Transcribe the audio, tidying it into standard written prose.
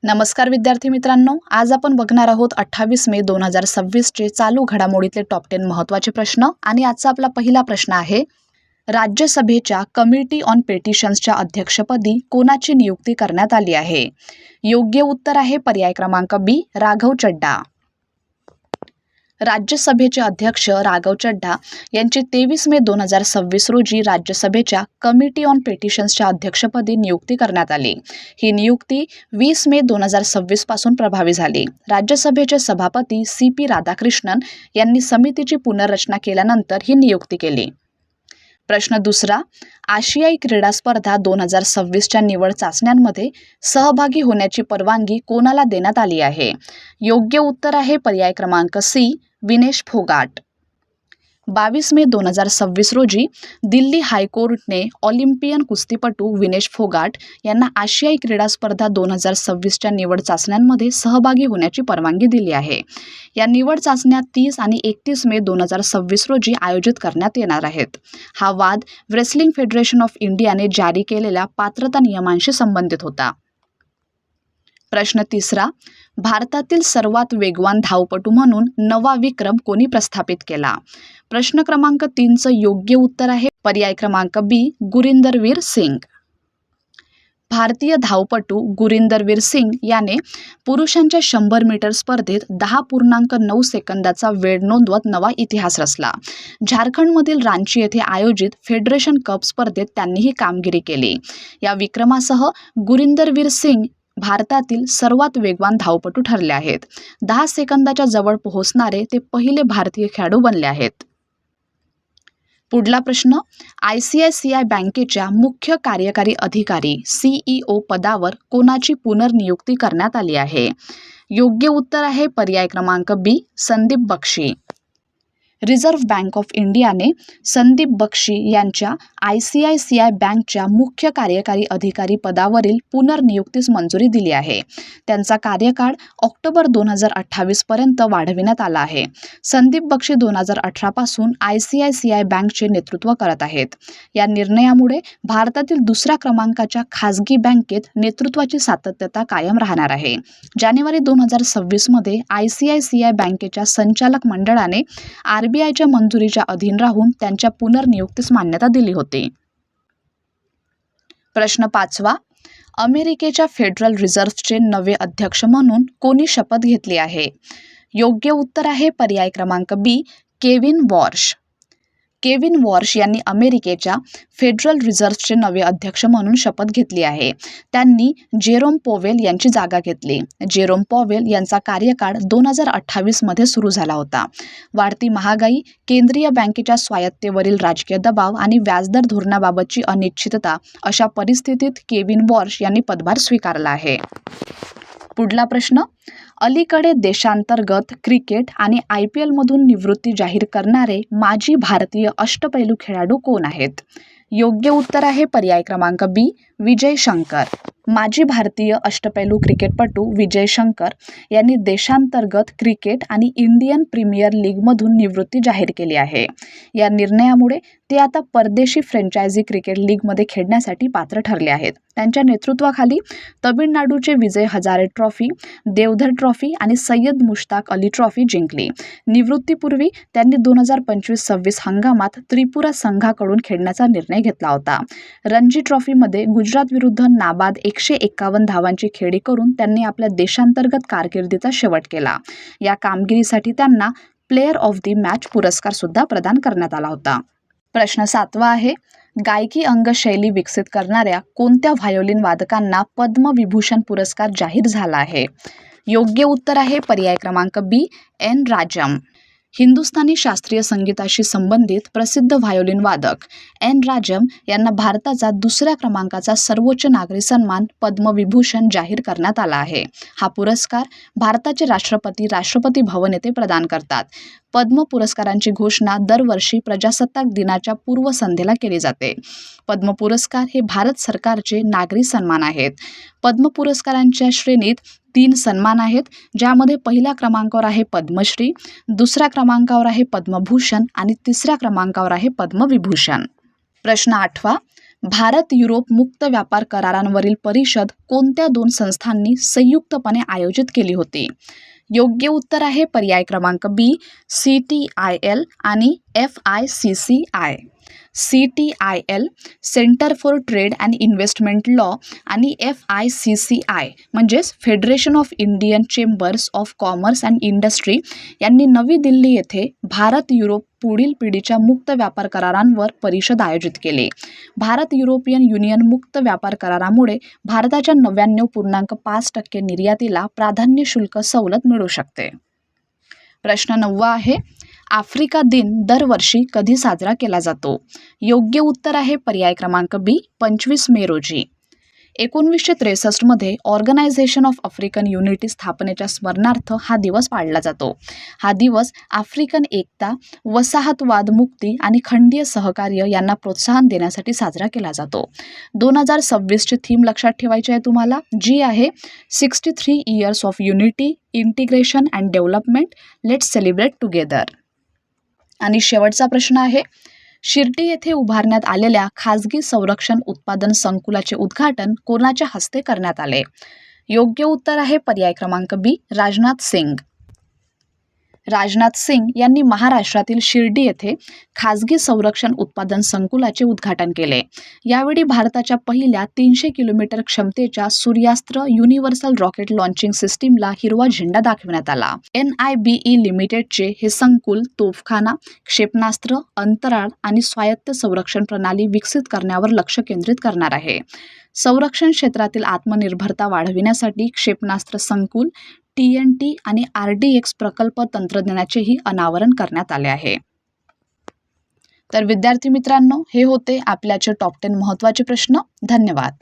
नमस्कार विद्यार्थी मित्रांनो, आज आपण बघणार आहोत 28 मे 2026 चे चालू घडामोडीतले टॉप 10 महत्त्वाचे प्रश्न। आणि आजचा आपला पहिला प्रश्न आहे, राज्यसभेच्या कमिटी ऑन पेटिशन्सच्या अध्यक्षपदी कोणाची नियुक्ती करण्यात आली आहे? योग्य उत्तर आहे पर्याय क्रमांक बी, राघव चड्ढा। राज्यसभेचे अध्यक्ष राघव चड्ढा यांची 23 मे 2026 रोजी राज्यसभेच्या कमिटी ऑन पेटिशन्सच्या अध्यक्षपदी नियुक्ती करण्यात आली। ही नियुक्ती 20 मे 2026 पासून प्रभावी झाली। राज्यसभेचे सभापती CP राधाकृष्णन यांनी समितीची पुनर्रचना केल्यानंतर ही नियुक्ती केली। प्रश्न दुसरा, आशियाई क्रीडा स्पर्धा 2026च्या निवड चाचण्यांमध्ये सहभागी होण्याची परवानगी कोणाला देण्यात आली आहे? योग्य उत्तर आहे पर्याय क्रमांक सी, विनेश फोगाट। 22 मे 2026 रोजी दिल्ली हायकोर्टने ऑलिम्पियन कुस्तीपटू विनेश फोगाट यांना आशियाई क्रीडा स्पर्धा 2026च्या निवड चाचण्यांमध्ये सहभागी होण्याची परवानगी दिली आहे। या निवड चाचण्या 30 आणि 31 मे 2026 रोजी आयोजित करण्यात येणार आहेत। हा वाद रेसलिंग फेडरेशन ऑफ इंडियाने जारी केलेल्या पात्रता नियमांशी संबंधित होता। प्रश्न तिसरा, भारतातील सर्वात वेगवान धावपटू म्हणून नवा विक्रम कोणी प्रस्थापित केला? प्रश्न क्रमांक 3चं योग्य उत्तर आहे पर्याय क्रमांक बी, गुरिंदरवीर सिंग। भारतीय धावपटू गुरिंदरवीर सिंग याने पुरुषांच्या 100 मीटर स्पर्धेत 10.9 सेकंदाचा वेळ नोंदवत नवा इतिहास रचला। झारखंडमधील रांची येथे आयोजित फेडरेशन कप स्पर्धेत त्यांनी ही कामगिरी केली। या विक्रमासह गुरिंदरवीर सिंग भारतातील सर्वात वेगवान धावपटू ठरले आहेत। 10 सेकंदाच्या जवळ पोहोचणारे ते पहिले भारतीय खेळाडू बनले आहेत। पुढला प्रश्न, ICICI बँकेच्या मुख्य कार्यकारी अधिकारी CEO पदावर कोणाची पुनर्नियुक्ती करण्यात आली आहे? योग्य उत्तर आहे पर्याय क्रमांक B, Sandeep Bakshi. Reserve Bank of इंडियाने संदीप बक्षी यांच्या ICICI बँकच्या मुख्य कार्यकारी अधिकारी पदावरील पुनर्नियुक्तीस मंजुरी दिली आहे। त्यांचा कार्यकाळ ऑक्टोबर 2028 पर्यंत वाढविण्यात आला आहे। संदीप बक्षी 2018 पासून ICICI बँकचे नेतृत्व करत आहेत। या निर्णयामुळे भारतातील दुसऱ्या क्रमांकाच्या खाजगी बँकेत नेतृत्वाची सातत्यता कायम राहणार आहे। जानेवारी 2026 मध्ये ICICI बँकेच्या संचालक मंडळाने RBIच्या मंजुरीच्या अधीन राहून त्यांच्या पुनर्नियुक्तीस मान्यता दिली होती। प्रश्न 5वा, अमेरिकेच्या फेडरल रिझर्व्हचे नवे अध्यक्ष म्हणून कोणी शपथ घेतली आहे? योग्य उत्तर आहे पर्याय क्रमांक बी, केविन वॉर्श। केविन वॉर्श यांनी अमेरिकेच्या फेडरल रिझर्व्हचे नवे अध्यक्ष म्हणून शपथ घेतली आहे। त्यांनी जेरोम पॉवेल यांची जागा घेतली। जेरोम पॉवेल यांचा कार्यकाळ 2028 मध्ये सुरू झाला होता। वाढती महागाई, केंद्रीय बँकेच्या स्वायत्तेवरील राजकीय दबाव आणि व्याजदर धोरणाबाबतची अनिश्चितता अशा परिस्थितीत केविन वॉर्श यांनी पदभार स्वीकारला आहे। पुढला प्रश्न, अलीकडे देशांतर्गत क्रिकेट आणि IPL मधून निवृत्ती जाहीर करणारे माजी भारतीय अष्टपैलू खेळाडू कोण आहेत? योग्य उत्तर आहे पर्याय क्रमांक बी, विजय शंकर। माजी भारतीय अष्टपैलू क्रिकेटपटू विजय शंकर यांनी देशांतर्गत क्रिकेट आणि इंडियन प्रीमियर लीगमधून निवृत्ती जाहीर केली आहे। या निर्णयामुळे ते आता परदेशी फ्रँचायझी क्रिकेट लीगमध्ये खेळण्यासाठी पात्र ठरले आहेत। त्यांच्या नेतृत्वाखाली तमिळनाडूचे विजय हजारे ट्रॉफी, देवधर ट्रॉफी आणि सय्यद मुश्ताक अली ट्रॉफी जिंकली। निवृत्तीपूर्वी त्यांनी 2025-26 हंगामात त्रिपुरा संघाकडून खेळण्याचा निर्णय घेतला होता। रणजी ट्रॉफीमध्ये गुजरात विरुद्ध नाबाद 151 धावांची खेळी करून त्यांनी आपल्या देशांतर्गत कारकिर्दीचा शेवट केला। या कामगिरीसाठी त्यांना प्लेयर ऑफ द मॅच पुरस्कार सुद्धा प्रदान करण्यात आला होता। प्रश्न 7वा आहे, गायकी अंगशैली विकसित करणाऱ्या कोणत्या व्हायोलिन वादकांना पद्मविभूषण पुरस्कार जाहीर झाला आहे? योग्य उत्तर आहे पर्याय क्रमांक बी, N राजम। हिंदुस्थानी शास्त्रीय संगीताशी संबंधित प्रसिद्ध व्हायोलिन वादक N राजम यांना भारताचा दुसऱ्या क्रमांकाचा सर्वोच्च नागरी सन्मान पद्मविभूषण जाहीर करण्यात आला आहे। हा पुरस्कार भारताचे राष्ट्रपती राष्ट्रपती भवन येथे प्रदान करतात। पद्म पुरस्कारांची घोषणा दरवर्षी प्रजासत्ताक दिनाच्या पूर्वसंध्येला केली जाते। पद्म पुरस्कार हे भारत सरकारचे नागरी सन्मान आहेत। पद्म पुरस्कारांच्या श्रेणीत 3 सन्मान आहेत, ज्यामध्ये पहिल्या क्रमांकावर आहे पद्मश्री, दुसऱ्या क्रमांकावर आहे पद्मभूषण आणि तिसऱ्या क्रमांकावर आहे पद्मविभूषण। प्रश्न 8वा, भारत युरोप मुक्त व्यापार करारांवरील परिषद कोणत्या दोन संस्थांनी संयुक्तपणे आयोजित केली होती? योग्य उत्तर आहे पर्याय क्रमांक बी, CTIL आणि FICCI. CTIL centre for trade and investment law आणि FICCI म्हणजेच federation of Indian chambers of commerce and industry यांनी नवी दिल्ली येथे भारत युरोप पुढील पिढीच्या मुक्त व्यापार करारांवर परिषद आयोजित केली. भारत युरोपियन युनियन मुक्त व्यापार करारामुळे भारताच्या 99.5% निर्यातीला प्राधान्य शुल्क सवलत मिळू शकते. प्रश्न 9 आहे, आफ्रिका दिन दरवर्षी कधी साजरा केला जातो? योग्य उत्तर आहे पर्याय क्रमांक बी, 25 मे रोजी. 1963 मध्ये ऑर्गनायझेशन ऑफ आफ्रिकन युनिटी स्थापनेच्या स्मरणार्थ हा दिवस पाळला जातो. हा दिवस आफ्रिकन एकता, वसाहतवाद मुक्ती आणि खंडीय सहकार्य यांना प्रोत्साहन देण्यासाठी साजरा केला जातो. 2026ची थीम लक्षात ठेवायची आहे तुम्हाला, जी आहे 63 years of unity, integration and development, let's celebrate together. आणि शेवटचा प्रश्न आहे, शिर्डी येथे उभारण्यात आलेल्या खाजगी संरक्षण उत्पादन संकुलाचे उद्घाटन कोणाच्या हस्ते करण्यात आले? योग्य उत्तर आहे पर्याय क्रमांक बी, राजनाथ सिंग. राजनाथ सिंग यांनी महाराष्ट्रातील शिर्डी येथे खाजगी संरक्षण उत्पादन संकुलाचे उद्घाटन केले. यावेळी भारताच्या पहिल्या 300 किलोमीटर क्षमतेच्या सूर्यास्त्र युनिव्हर्सल रॉकेट लॉन्चिंग सिस्टीमला हिरवा झेंडा दाखविण्यात आला. NIBE लिमिटेडचे हे संकुल तोफखाना, क्षेपणास्त्र, अंतराळ आणि स्वायत्त संरक्षण प्रणाली विकसित करण्यावर लक्ष केंद्रित करणार आहे. संरक्षण क्षेत्रातील आत्मनिर्भरता वाढविण्यासाठी क्षेपणास्त्र संकुल, TNT आणि RDX प्रकल्प तंत्रज्ञानाचेही अनावरण करण्यात आले आहे. तर विद्यार्थी मित्रांनो, हे होते आपल्याचे टॉप 10 महत्त्वाचे प्रश्न. धन्यवाद.